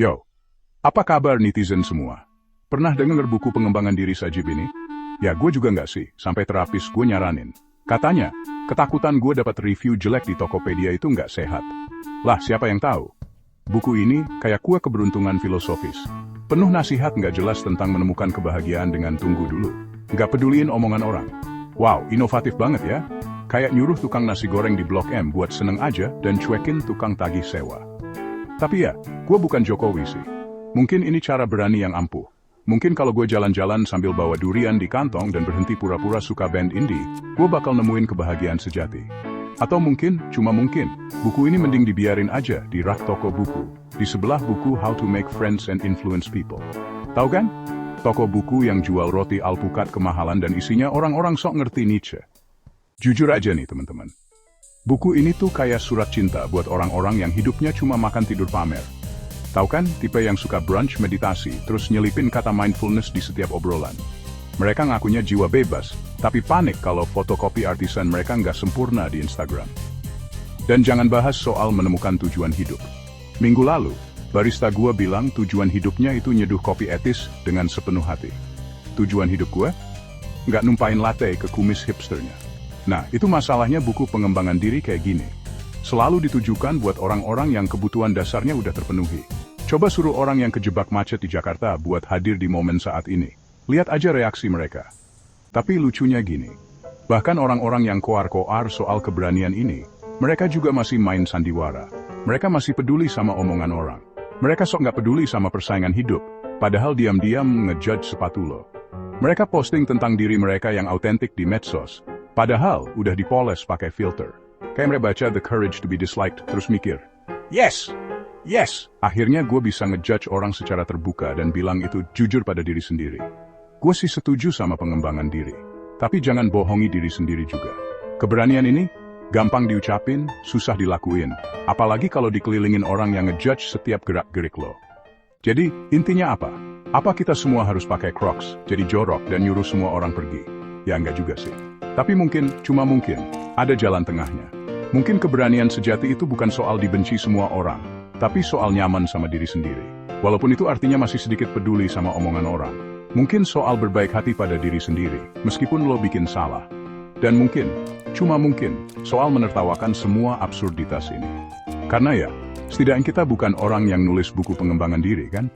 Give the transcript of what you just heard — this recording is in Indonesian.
Yo, apa kabar netizen semua? Pernah dengar buku pengembangan diri Sajib ini? Ya gue juga nggak sih, sampai terapis gue nyaranin. Katanya, ketakutan gue dapat review jelek di Tokopedia itu nggak sehat. Lah siapa yang tahu? Buku ini kayak kue keberuntungan filosofis. Penuh nasihat nggak jelas tentang menemukan kebahagiaan dengan tunggu dulu. Nggak peduliin omongan orang. Wow, inovatif banget ya. Kayak nyuruh tukang nasi goreng di Blok M buat seneng aja dan cuekin tukang tagih sewa. Tapi ya, gue bukan Jokowi sih. Mungkin ini cara berani yang ampuh. Mungkin kalau gue jalan-jalan sambil bawa durian di kantong dan berhenti pura-pura suka band indie, gue bakal nemuin kebahagiaan sejati. Atau mungkin, cuma mungkin, buku ini mending dibiarin aja di rak toko buku, di sebelah buku How to Make Friends and Influence People. Tahu kan? Toko buku yang jual roti alpukat kemahalan dan isinya orang-orang sok ngerti Nietzsche. Jujur aja nih teman-teman. Buku ini tuh kayak surat cinta buat orang-orang yang hidupnya cuma makan tidur pamer. Tahu kan, tipe yang suka brunch meditasi, terus nyelipin kata mindfulness di setiap obrolan. Mereka ngakunya jiwa bebas, tapi panik kalau fotokopi artisan mereka nggak sempurna di Instagram. Dan jangan bahas soal menemukan tujuan hidup. Minggu lalu, barista gua bilang tujuan hidupnya itu nyeduh kopi etis dengan sepenuh hati. Tujuan hidup gua? Nggak numpain latte ke kumis hipsternya. Nah, itu masalahnya buku pengembangan diri kayak gini. Selalu ditujukan buat orang-orang yang kebutuhan dasarnya udah terpenuhi. Coba suruh orang yang kejebak macet di Jakarta buat hadir di momen saat ini. Lihat aja reaksi mereka. Tapi lucunya gini, bahkan orang-orang yang koar-koar soal keberanian ini, mereka juga masih main sandiwara. Mereka masih peduli sama omongan orang. Mereka sok nggak peduli sama persaingan hidup, padahal diam-diam ngejudge sepatu lo. Mereka posting tentang diri mereka yang autentik di medsos, padahal udah dipoles pakai filter. Kayak mereka baca The Courage to be Disliked, terus mikir, yes! Yes! Akhirnya gue bisa ngejudge orang secara terbuka dan bilang itu jujur pada diri sendiri. Gue sih setuju sama pengembangan diri. Tapi jangan bohongi diri sendiri juga. Keberanian ini, gampang diucapin, susah dilakuin. Apalagi kalau dikelilingin orang yang ngejudge setiap gerak-gerik lo. Jadi, intinya apa? Apa kita semua harus pakai Crocs, jadi jorok dan nyuruh semua orang pergi? Ya enggak juga sih. Tapi mungkin, cuma mungkin, ada jalan tengahnya. Mungkin keberanian sejati itu bukan soal dibenci semua orang, tapi soal nyaman sama diri sendiri. Walaupun itu artinya masih sedikit peduli sama omongan orang. Mungkin soal berbaik hati pada diri sendiri, meskipun lo bikin salah. Dan mungkin, cuma mungkin, soal menertawakan semua absurditas ini. Karena ya, setidaknya kita bukan orang yang nulis buku pengembangan diri kan?